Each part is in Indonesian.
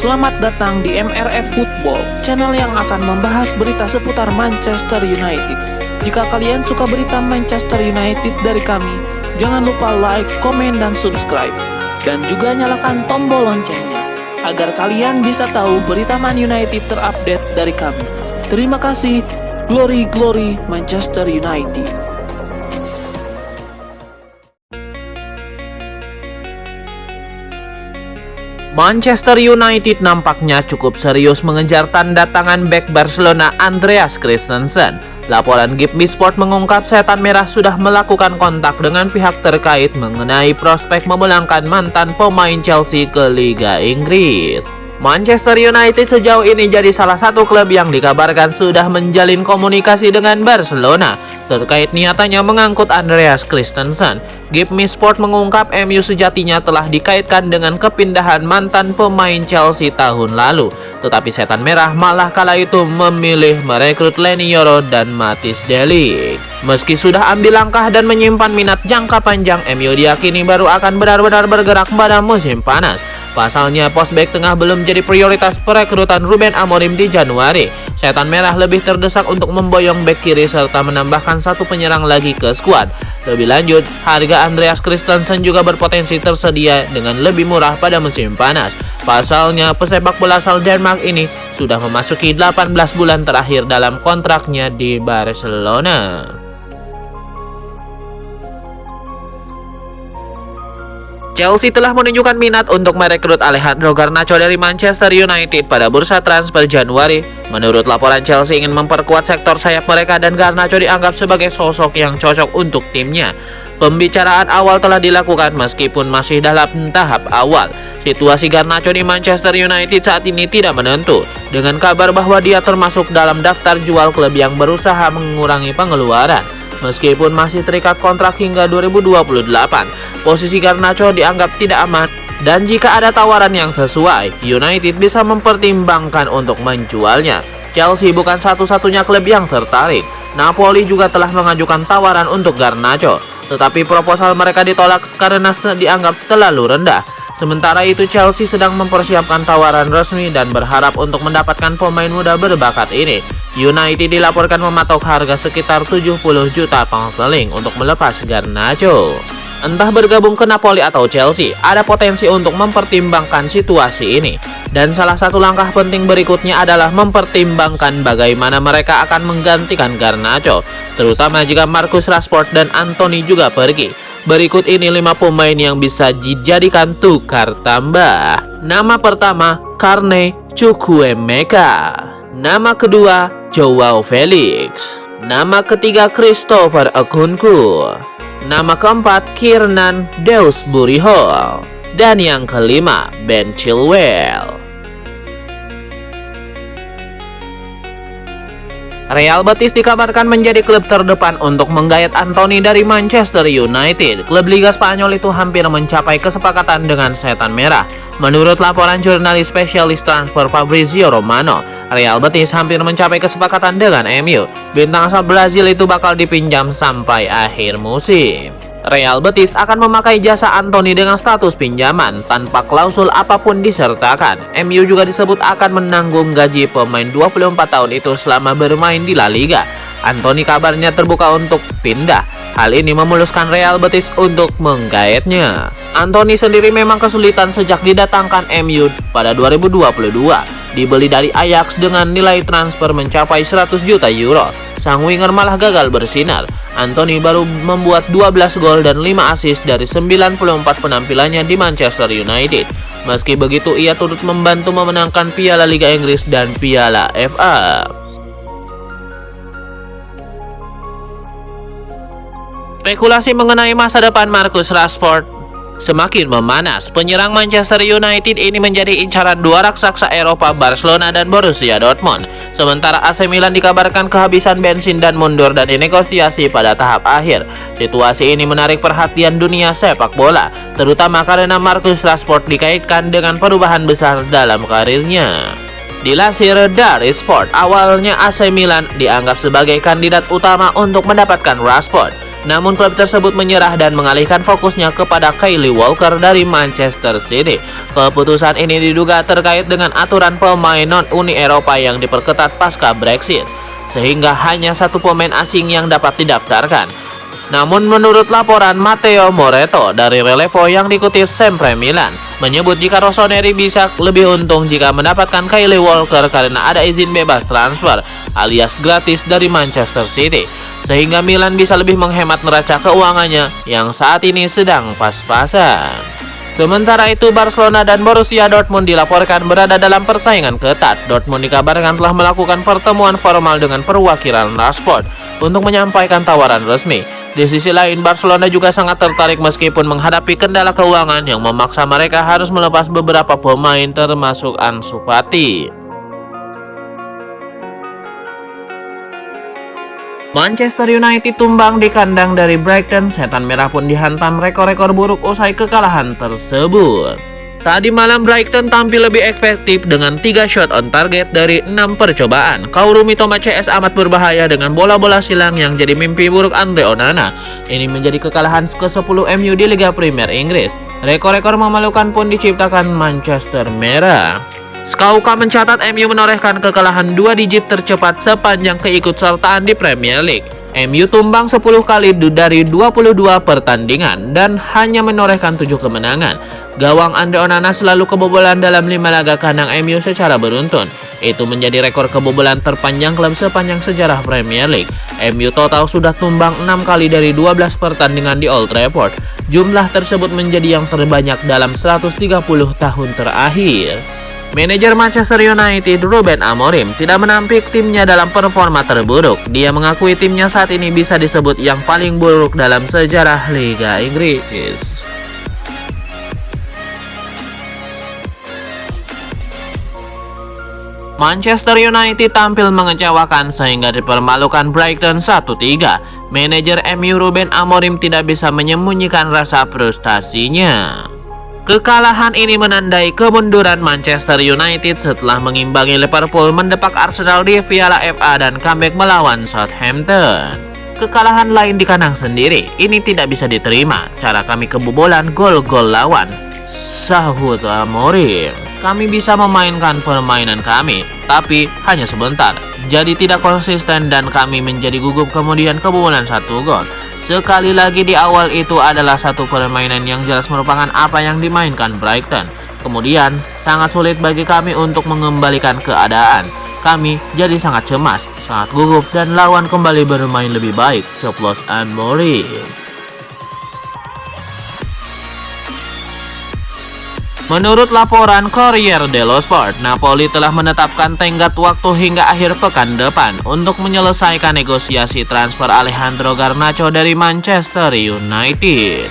Selamat datang di MRF Football, channel yang akan membahas berita seputar Manchester United. Jika kalian suka berita Manchester United dari kami, jangan lupa like, komen, dan subscribe. Dan juga nyalakan tombol loncengnya, agar kalian bisa tahu berita Man United terupdate dari kami. Terima kasih, Glory Glory Manchester United. Manchester United nampaknya cukup serius mengejar tanda tangan bek Barcelona Andreas Christensen. Laporan GIPMI Sport mengungkap Setan Merah sudah melakukan kontak dengan pihak terkait mengenai prospek memulangkan mantan pemain Chelsea ke Liga Inggris. Manchester United sejauh ini jadi salah satu klub yang dikabarkan sudah menjalin komunikasi dengan Barcelona terkait niatannya mengangkut Andreas Christensen. GIPMI Sport mengungkap MU sejatinya telah dikaitkan dengan kepindahan mantan pemain Chelsea tahun lalu, tetapi Setan Merah malah kala itu memilih merekrut Leny Yoro dan Matthijs de Ligt. Meski sudah ambil langkah dan menyimpan minat jangka panjang, MU diyakini baru akan benar-benar bergerak pada musim panas. Pasalnya, pos bek tengah belum jadi prioritas perekrutan Ruben Amorim di Januari. Setan Merah lebih terdesak untuk memboyong bek kiri serta menambahkan satu penyerang lagi ke skuad. Lebih lanjut, harga Andreas Christensen juga berpotensi tersedia dengan lebih murah pada musim panas. Pasalnya, pesepak bola asal Denmark ini sudah memasuki 18 bulan terakhir dalam kontraknya di Barcelona. Chelsea telah menunjukkan minat untuk merekrut Alejandro Garnacho dari Manchester United pada bursa transfer Januari. Menurut laporan, Chelsea ingin memperkuat sektor sayap mereka dan Garnacho dianggap sebagai sosok yang cocok untuk timnya. Pembicaraan awal telah dilakukan meskipun masih dalam tahap awal. Situasi Garnacho di Manchester United saat ini tidak menentu, dengan kabar bahwa dia termasuk dalam daftar jual klub yang berusaha mengurangi pengeluaran. Meskipun masih terikat kontrak hingga 2028, posisi Garnacho dianggap tidak aman, dan jika ada tawaran yang sesuai, United bisa mempertimbangkan untuk menjualnya. Chelsea bukan satu-satunya klub yang tertarik. Napoli juga telah mengajukan tawaran untuk Garnacho, tetapi proposal mereka ditolak karena dianggap terlalu rendah. Sementara itu, Chelsea sedang mempersiapkan tawaran resmi dan berharap untuk mendapatkan pemain muda berbakat ini. United dilaporkan mematok harga sekitar 70 juta pound sterling untuk melepas Garnacho. Entah bergabung ke Napoli atau Chelsea, ada potensi untuk mempertimbangkan situasi ini. Dan salah satu langkah penting berikutnya adalah mempertimbangkan bagaimana mereka akan menggantikan Garnacho, terutama jika Marcus Rashford dan Anthony juga pergi. Berikut ini 5 pemain yang bisa dijadikan tukar tambah. Nama pertama, Carney Chukwuemeka. Nama kedua, Joao Felix. Nama ketiga, Christopher Nkunku. Nama keempat, Kiernan Dewsbury Hall. Dan yang kelima, Ben Chilwell. Real Betis dikabarkan menjadi klub terdepan untuk menggait Anthony dari Manchester United. Klub Liga Spanyol itu hampir mencapai kesepakatan dengan Setan Merah. Menurut laporan jurnalis spesialis transfer Fabrizio Romano, Real Betis hampir mencapai kesepakatan dengan MU. Bintang asal Brazil itu bakal dipinjam sampai akhir musim. Real Betis akan memakai jasa Anthony dengan status pinjaman tanpa klausul apapun disertakan. MU juga disebut akan menanggung gaji pemain 24 tahun itu selama bermain di La Liga. Anthony kabarnya terbuka untuk pindah. Hal ini memuluskan Real Betis untuk menggaetnya. Anthony sendiri memang kesulitan sejak didatangkan MU pada 2022. Dibeli dari Ajax dengan nilai transfer mencapai 100 juta euro. Sang winger malah gagal bersinar. Anthony baru membuat 12 gol dan 5 assist dari 94 penampilannya di Manchester United. Meski begitu, ia turut membantu memenangkan Piala Liga Inggris dan Piala FA. Spekulasi mengenai masa depan Marcus Rashford semakin memanas. Penyerang Manchester United ini menjadi incaran dua raksasa Eropa, Barcelona dan Borussia Dortmund. Sementara AC Milan dikabarkan kehabisan bensin dan mundur dan dinegosiasi pada tahap akhir. Situasi ini menarik perhatian dunia sepak bola, terutama karena Marcus Rashford dikaitkan dengan perubahan besar dalam karirnya. Dilansir dari Sport, awalnya AC Milan dianggap sebagai kandidat utama untuk mendapatkan Rashford. Namun klub tersebut menyerah dan mengalihkan fokusnya kepada Kyle Walker dari Manchester City. Keputusan ini diduga terkait dengan aturan pemain non-Uni Eropa yang diperketat pasca Brexit, sehingga hanya satu pemain asing yang dapat didaftarkan. Namun menurut laporan Matteo Moretto dari Relevo yang dikutip Sempre Milan, menyebut jika Rossoneri bisa lebih untung jika mendapatkan Kyle Walker karena ada izin bebas transfer alias gratis dari Manchester City, sehingga Milan bisa lebih menghemat neraca keuangannya yang saat ini sedang pas-pasan. Sementara itu, Barcelona dan Borussia Dortmund dilaporkan berada dalam persaingan ketat. Dortmund dikabarkan telah melakukan pertemuan formal dengan perwakilan Rashford untuk menyampaikan tawaran resmi. Di sisi lain, Barcelona juga sangat tertarik meskipun menghadapi kendala keuangan yang memaksa mereka harus melepas beberapa pemain termasuk Ansu Fati. Manchester United tumbang di kandang dari Brighton. Setan Merah pun dihantam rekor-rekor buruk usai kekalahan tersebut. Tadi malam Brighton tampil lebih efektif dengan 3 shot on target dari 6 percobaan. Kaoru Mitoma CS amat berbahaya dengan bola-bola silang yang jadi mimpi buruk Andre Onana. Ini menjadi kekalahan ke-10 MU di Liga Premier Inggris. Rekor-rekor memalukan pun diciptakan Manchester Merah. Skauka mencatat MU menorehkan kekalahan 2 digit tercepat sepanjang keikutsertaan di Premier League. MU tumbang 10 kali dari 22 pertandingan dan hanya menorehkan 7 kemenangan. Gawang Andre Onana selalu kebobolan dalam 5 laga kandang MU secara beruntun. Itu menjadi rekor kebobolan terpanjang klub sepanjang sejarah Premier League. MU total sudah tumbang 6 kali dari 12 pertandingan di Old Trafford. Jumlah tersebut menjadi yang terbanyak dalam 130 tahun terakhir. Manajer Manchester United Ruben Amorim tidak menampik timnya dalam performa terburuk. Dia mengakui timnya saat ini bisa disebut yang paling buruk dalam sejarah Liga Inggris. Manchester United tampil mengecewakan sehingga dipermalukan Brighton 1-3. Manajer MU Ruben Amorim tidak bisa menyembunyikan rasa frustasinya. Kekalahan ini menandai kemunduran Manchester United setelah mengimbangi Liverpool, mendepak Arsenal di Piala FA dan comeback melawan Southampton. Kekalahan lain di kandang sendiri, ini tidak bisa diterima. Cara kami kebobolan gol-gol lawan, sahut Amorim. Kami bisa memainkan permainan kami, tapi hanya sebentar. Jadi tidak konsisten dan kami menjadi gugup kemudian kebobolan 1 gol. Sekali lagi di awal itu adalah satu permainan yang jelas merupakan apa yang dimainkan Brighton. Kemudian sangat sulit bagi kami untuk mengembalikan keadaan. Kami jadi sangat cemas, sangat gugup dan lawan kembali bermain lebih baik. Coplos Amorim. Menurut laporan Corriere dello Sport, Napoli telah menetapkan tenggat waktu hingga akhir pekan depan untuk menyelesaikan negosiasi transfer Alejandro Garnacho dari Manchester United.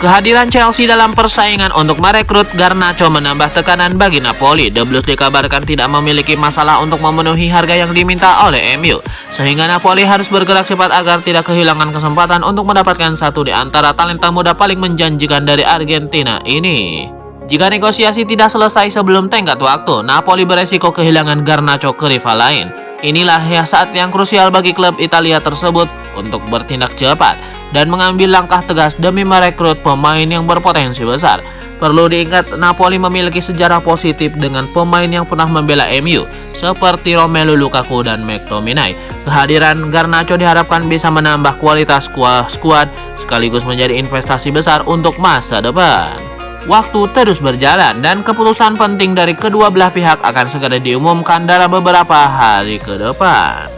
Kehadiran Chelsea dalam persaingan untuk merekrut Garnacho menambah tekanan bagi Napoli. The Blues dikabarkan tidak memiliki masalah untuk memenuhi harga yang diminta oleh MU, sehingga Napoli harus bergerak cepat agar tidak kehilangan kesempatan untuk mendapatkan satu di antara talenta muda paling menjanjikan dari Argentina ini. Jika negosiasi tidak selesai sebelum tenggat waktu, Napoli beresiko kehilangan Garnacho ke rival lain. Inilah ya saat yang krusial bagi klub Italia tersebut untuk bertindak cepat dan mengambil langkah tegas demi merekrut pemain yang berpotensi besar. Perlu diingat, Napoli memiliki sejarah positif dengan pemain yang pernah membela MU seperti Romelu Lukaku dan McTominay. Kehadiran Garnacho diharapkan bisa menambah kualitas skuad sekaligus menjadi investasi besar untuk masa depan. Waktu terus berjalan dan keputusan penting dari kedua belah pihak akan segera diumumkan dalam beberapa hari ke depan.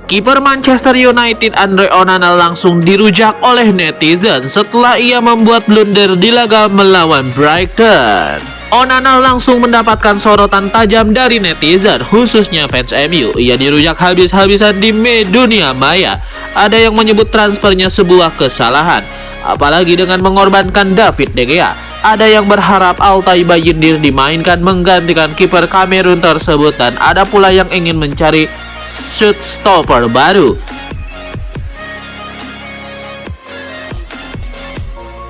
Kiper Manchester United Andre Onana langsung dirujak oleh netizen setelah ia membuat blunder di laga melawan Brighton. Onana langsung mendapatkan sorotan tajam dari netizen, khususnya fans MU. Ia dirujak habis-habisan di dunia maya. Ada yang menyebut transfernya sebuah kesalahan, apalagi dengan mengorbankan David De Gea. Ada yang berharap Altay Bayindir dimainkan menggantikan kiper Kamerun tersebut, dan ada pula yang ingin mencari shoot stopper baru.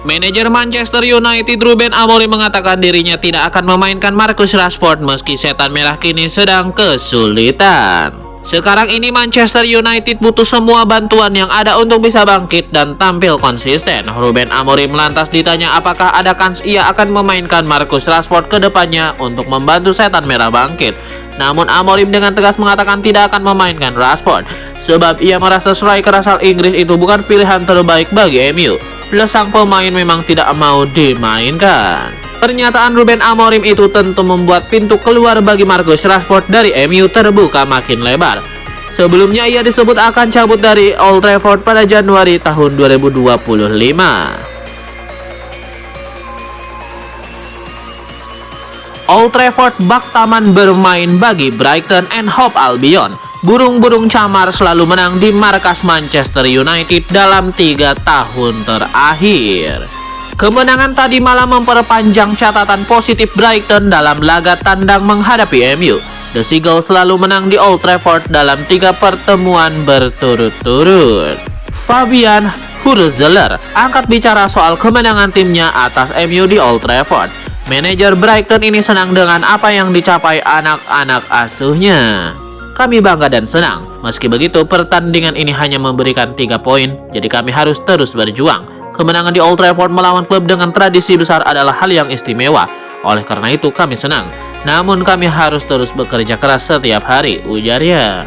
Manajer Manchester United Ruben Amorim mengatakan dirinya tidak akan memainkan Marcus Rashford meski setan merah kini sedang kesulitan. Sekarang ini Manchester United butuh semua bantuan yang ada untuk bisa bangkit dan tampil konsisten. Ruben Amorim lantas ditanya apakah ada kans ia akan memainkan Marcus Rashford ke depannya untuk membantu setan merah bangkit. Namun Amorim dengan tegas mengatakan tidak akan memainkan Rashford, sebab ia merasa striker asal Inggris itu bukan pilihan terbaik bagi MU. Plus sang pemain memang tidak mau dimainkan. Pernyataan Ruben Amorim itu tentu membuat pintu keluar bagi Marcus Rashford dari MU terbuka makin lebar. Sebelumnya ia disebut akan cabut dari Old Trafford pada Januari tahun 2025. Old Trafford bak taman bermain bagi Brighton and Hove Albion. Burung-burung camar selalu menang di markas Manchester United dalam 3 tahun terakhir. Kemenangan tadi malam memperpanjang catatan positif Brighton dalam laga tandang menghadapi MU. The Seagulls selalu menang di Old Trafford dalam 3 pertemuan berturut-turut. Fabian Hurzeler angkat bicara soal kemenangan timnya atas MU di Old Trafford. Manajer Brighton ini senang dengan apa yang dicapai anak-anak asuhnya. Kami bangga dan senang. Meski begitu, pertandingan ini hanya memberikan 3 poin, jadi kami harus terus berjuang. Kemenangan di Old Trafford melawan klub dengan tradisi besar adalah hal yang istimewa. Oleh karena itu kami senang. Namun kami harus terus bekerja keras setiap hari, ujarnya.